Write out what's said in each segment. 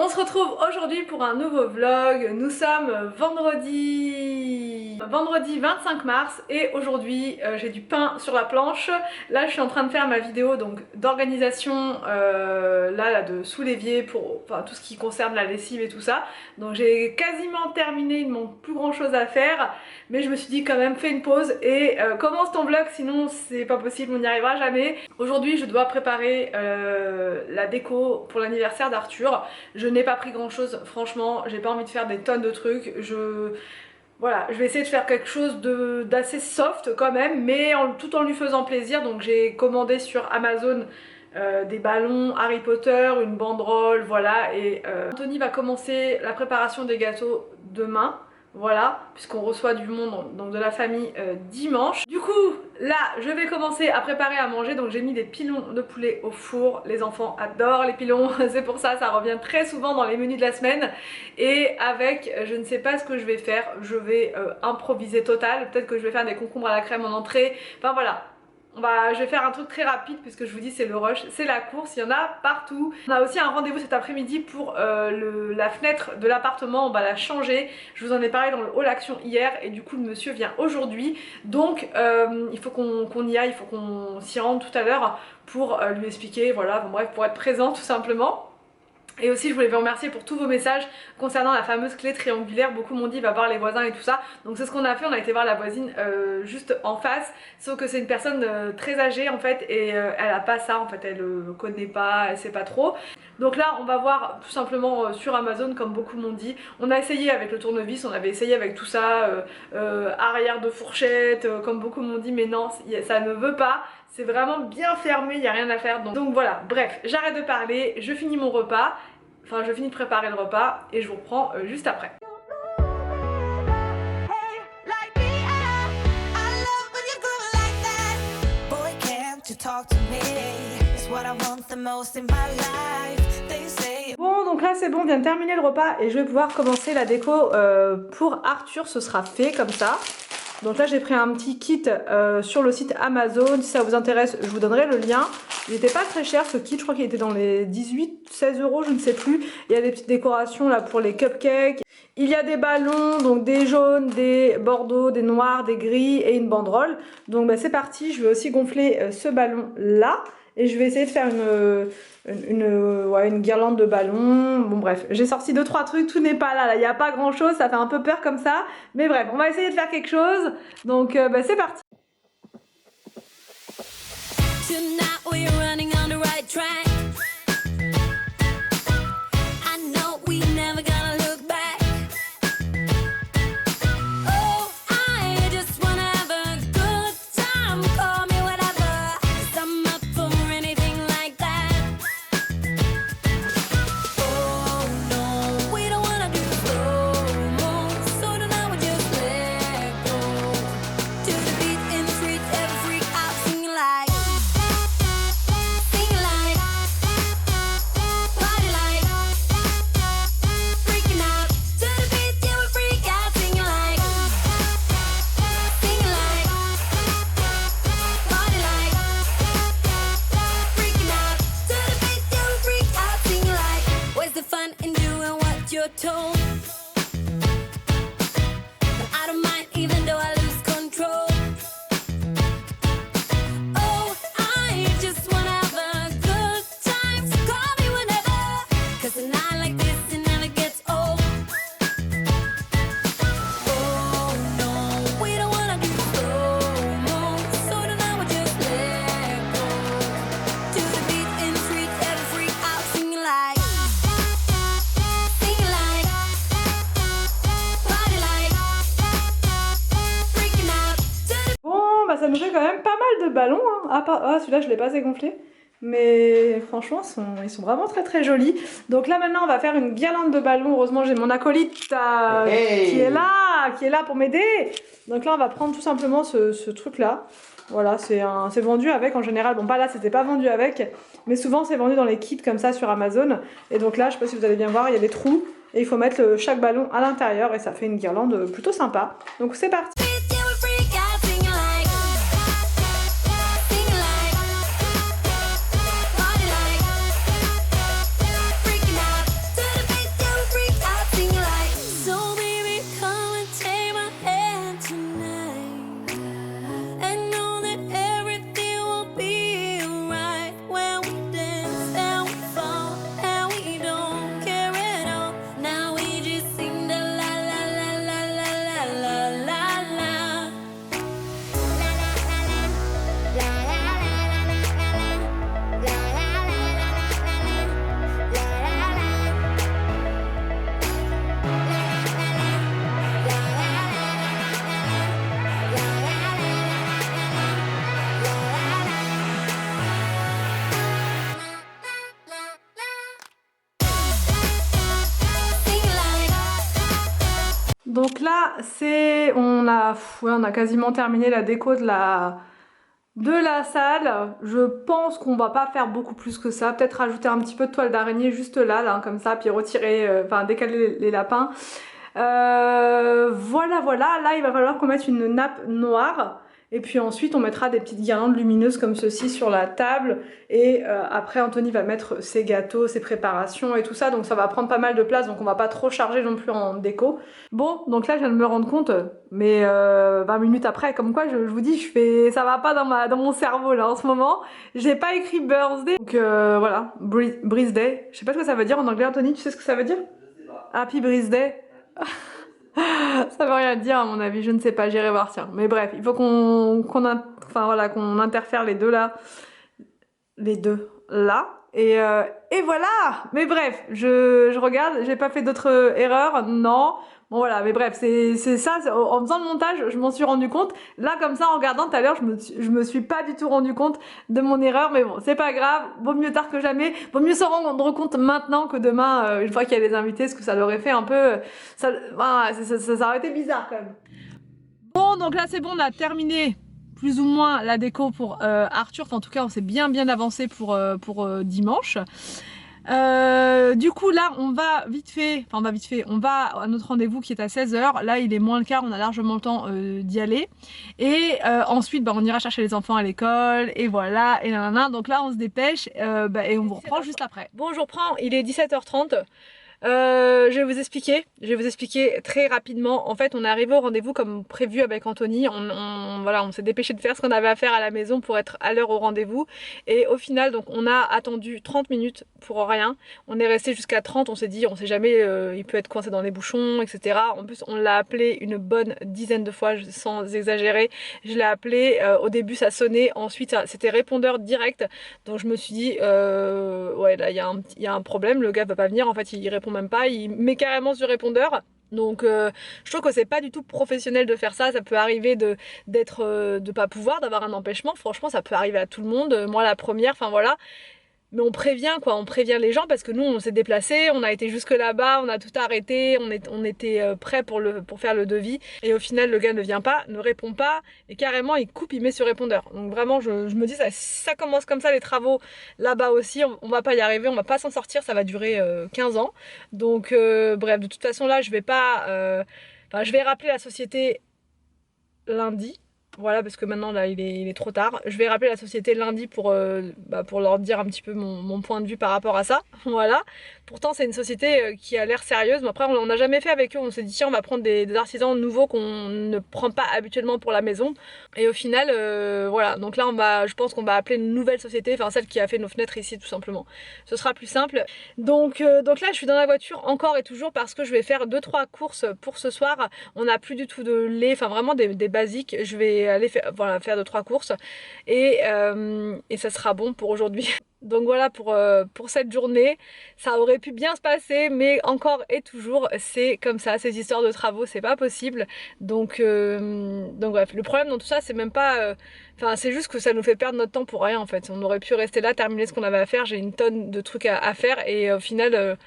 on se retrouve aujourd'hui pour un nouveau vlog. Nous sommes vendredi 25 mars et aujourd'hui j'ai du pain sur la planche. Là je suis en train de faire ma vidéo donc d'organisation là de sous l'évier pour tout ce qui concerne la lessive et tout ça. Donc j'ai quasiment terminé, il me manque plus grand chose à faire, mais je me suis dit quand même fais une pause et commence ton vlog, sinon c'est pas possible, on n'y arrivera jamais. Aujourd'hui je dois préparer la déco pour l'anniversaire d'Arthur. Je n'ai pas pris grand chose, franchement, j'ai pas envie de faire des tonnes de trucs. Voilà, je vais essayer de faire quelque chose d'assez soft quand même, mais tout en lui faisant plaisir. Donc j'ai commandé sur Amazon des ballons Harry Potter, une banderole, voilà. Et Anthony va commencer la préparation des gâteaux demain. Voilà, puisqu'on reçoit du monde, donc de la famille dimanche. Du coup, là, je vais commencer à préparer à manger. Donc j'ai mis des pilons de poulet au four. Les enfants adorent les pilons, c'est pour ça, ça revient très souvent dans les menus de la semaine. Et avec, je ne sais pas ce que je vais faire, je vais improviser total. Peut-être que je vais faire des concombres à la crème en entrée. Enfin voilà. Je vais faire un truc très rapide puisque je vous dis c'est le rush, c'est la course, il y en a partout. On a aussi un rendez-vous cet après-midi pour la fenêtre de l'appartement, on va la changer. Je vous en ai parlé dans le hall action hier et du coup le monsieur vient aujourd'hui. Donc il faut qu'on y aille, il faut qu'on s'y rende tout à l'heure pour lui expliquer, voilà, bon, bref, pour être présent tout simplement. Et aussi je voulais vous remercier pour tous vos messages concernant la fameuse clé triangulaire. Beaucoup m'ont dit va voir les voisins et tout ça. Donc c'est ce qu'on a fait, on a été voir la voisine juste en face. Sauf que c'est une personne très âgée en fait et elle a pas ça en fait, elle connaît pas, elle sait pas trop. Donc là on va voir tout simplement sur Amazon comme beaucoup m'ont dit. On a essayé avec le tournevis, on avait essayé avec tout ça, arrière de fourchette, comme beaucoup m'ont dit, mais non ça ne veut pas. C'est vraiment bien fermé, il n'y a rien à faire. Donc voilà, bref, j'arrête de parler, je finis mon repas. Enfin, je finis de préparer le repas et je vous reprends juste après. Bon, donc là c'est bon, on vient de terminer le repas et je vais pouvoir commencer la déco pour Arthur. Ce sera fait comme ça. Donc là j'ai pris un petit kit sur le site Amazon, si ça vous intéresse je vous donnerai le lien. Il n'était pas très cher ce kit, je crois qu'il était dans les 18-16 €, je ne sais plus. Il y a des petites décorations là pour les cupcakes. Il y a des ballons, donc des jaunes, des bordeaux, des noirs, des gris et une banderole. Donc bah, c'est parti, je vais aussi gonfler ce ballon là. Et je vais essayer de faire une guirlande de ballons. Bon bref, j'ai sorti 2-3 trucs, tout n'est pas là, il n'y a pas grand chose, ça fait un peu peur comme ça. Mais bref, on va essayer de faire quelque chose. Donc bah, c'est parti. Ça nous fait quand même pas mal de ballons, hein. Ah, celui-là je l'ai pas assez gonflé, mais franchement ils sont vraiment très très jolis. Donc là maintenant on va faire une guirlande de ballons. Heureusement j'ai mon acolyte qui est là pour m'aider. Donc là on va prendre tout simplement ce truc là. Voilà, c'est vendu avec en général. Bon, pas là, c'était pas vendu avec, mais souvent c'est vendu dans les kits comme ça sur Amazon. Et donc là, je sais pas si vous allez bien voir, il y a des trous et il faut mettre chaque ballon à l'intérieur et ça fait une guirlande plutôt sympa. Donc c'est parti. Donc là, on a quasiment terminé la déco de la salle. Je pense qu'on va pas faire beaucoup plus que ça. Peut-être rajouter un petit peu de toile d'araignée juste là, comme ça, puis retirer, enfin décaler les lapins. Voilà, voilà. Là, il va falloir qu'on mette une nappe noire. Et puis ensuite, on mettra des petites guirlandes lumineuses comme ceci sur la table. Et après, Anthony va mettre ses gâteaux, ses préparations et tout ça. Donc ça va prendre pas mal de place. Donc on va pas trop charger non plus en déco. Bon, donc là, je viens de me rendre compte, mais 20 minutes après, comme quoi, je vous dis, ça va pas dans mon cerveau là en ce moment. J'ai pas écrit birthday. Donc voilà, birthday. Je sais pas ce que ça veut dire en anglais, Anthony. Tu sais ce que ça veut dire? Je sais pas. Happy birthday. Ça veut rien dire à mon avis, je ne sais pas, j'irai voir, tiens. Mais bref, il faut enfin, voilà, qu'on interfère les deux là. Les deux là. Et voilà. Mais bref, je regarde, j'ai pas fait d'autres erreurs, non. Bon voilà, mais bref, c'est ça, en faisant le montage, je m'en suis rendu compte. Là, comme ça, en regardant tout à l'heure, je me suis pas du tout rendu compte de mon erreur, mais bon, c'est pas grave, vaut mieux tard que jamais. Vaut mieux s'en rendre compte maintenant que demain, une fois qu'il y a les invités, parce que ça l'aurait fait un peu... Ça aurait été bizarre quand même. Bon, donc là c'est bon, on a terminé plus ou moins la déco pour Arthur. Enfin, en tout cas, on s'est bien avancé pour dimanche. Du coup là on va vite fait, on va à notre rendez-vous qui est à 16 h. Là il est moins le quart, on a largement le temps d'y aller. Et ensuite on ira chercher les enfants à l'école et voilà, et nanana. Donc là on se dépêche et on vous reprend juste après. Bon, je reprends, il est 17h30. Je vais vous expliquer très rapidement. En fait, on est arrivé au rendez-vous comme prévu avec Anthony. Voilà, on s'est dépêché de faire ce qu'on avait à faire à la maison pour être à l'heure au rendez-vous. Et au final, donc, on a attendu 30 minutes pour rien. On est resté jusqu'à 30. On s'est dit, on sait jamais, il peut être coincé dans les bouchons, etc. En plus, on l'a appelé une bonne dizaine de fois, sans exagérer. Je l'ai appelé. Au début, ça sonnait. Ensuite, c'était répondeur direct. Donc, je me suis dit, ouais, là, il y a un problème. Le gars va pas venir. En fait, il répond même pas, il met carrément sur répondeur. Donc je trouve que c'est pas du tout professionnel de faire ça. Ça peut arriver de pas pouvoir, d'avoir un empêchement. Franchement, ça peut arriver à tout le monde, moi la première, enfin voilà. Mais on prévient quoi, on prévient les gens parce que nous on s'est déplacés, on a été jusque là-bas, on a tout arrêté, on était prêts pour faire le devis. Et au final le gars ne vient pas, ne répond pas et carrément il coupe, il met sur répondeur. Donc vraiment je me dis ça commence comme ça les travaux là-bas aussi, on va pas y arriver, on va pas s'en sortir, ça va durer 15 ans. Donc bref, de toute façon là je vais pas... Enfin je vais rappeler la société lundi. Voilà, parce que maintenant là il est trop tard. Je vais rappeler la société lundi pour leur dire un petit peu mon point de vue par rapport à ça. Voilà. Pourtant c'est une société qui a l'air sérieuse. Mais après on n'a jamais fait avec eux. On s'est dit tiens on va prendre des artisans nouveaux qu'on ne prend pas habituellement pour la maison. Et au final voilà. Donc là je pense qu'on va appeler une nouvelle société. Enfin celle qui a fait nos fenêtres ici tout simplement. Ce sera plus simple. Donc là je suis dans la voiture encore et toujours parce que je vais faire 2-3 courses pour ce soir. On n'a plus du tout de lait. Enfin vraiment des basiques. Je vais aller faire 2-3 courses et ça sera bon pour aujourd'hui. Donc voilà pour cette journée. Ça aurait pu bien se passer mais encore et toujours c'est comme ça, ces histoires de travaux c'est pas possible. Donc bref, le problème dans tout ça c'est même pas... Enfin c'est juste que ça nous fait perdre notre temps pour rien en fait. On aurait pu rester là, terminer ce qu'on avait à faire. J'ai une tonne de trucs à faire et au final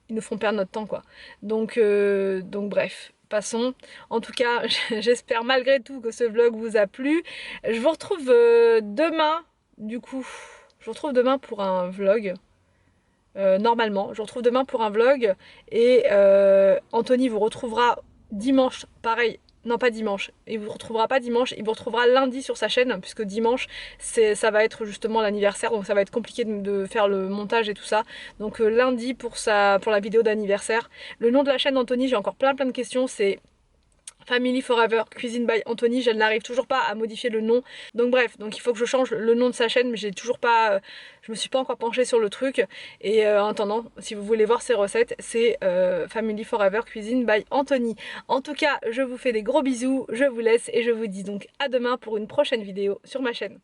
ils nous font perdre notre temps quoi. Donc bref. Passons. En tout cas, j'espère malgré tout que ce vlog vous a plu. Je vous retrouve demain, du coup. Je vous retrouve demain pour un vlog. Normalement, je vous retrouve demain pour un vlog. Et Anthony vous retrouvera dimanche, pareil. Non, pas dimanche, il vous retrouvera pas dimanche, il vous retrouvera lundi sur sa chaîne, puisque dimanche ça va être justement l'anniversaire, donc ça va être compliqué de faire le montage et tout ça. Donc lundi pour la vidéo d'anniversaire. Le nom de la chaîne d'Anthony, j'ai encore plein de questions, c'est Family Forever Cuisine by Anthony. Je n'arrive toujours pas à modifier le nom. Donc bref, donc il faut que je change le nom de sa chaîne, mais j'ai toujours pas... je me suis pas encore penchée sur le truc. Et en attendant, si vous voulez voir ses recettes, c'est Family Forever Cuisine by Anthony. En tout cas, je vous fais des gros bisous, je vous laisse et je vous dis donc à demain pour une prochaine vidéo sur ma chaîne.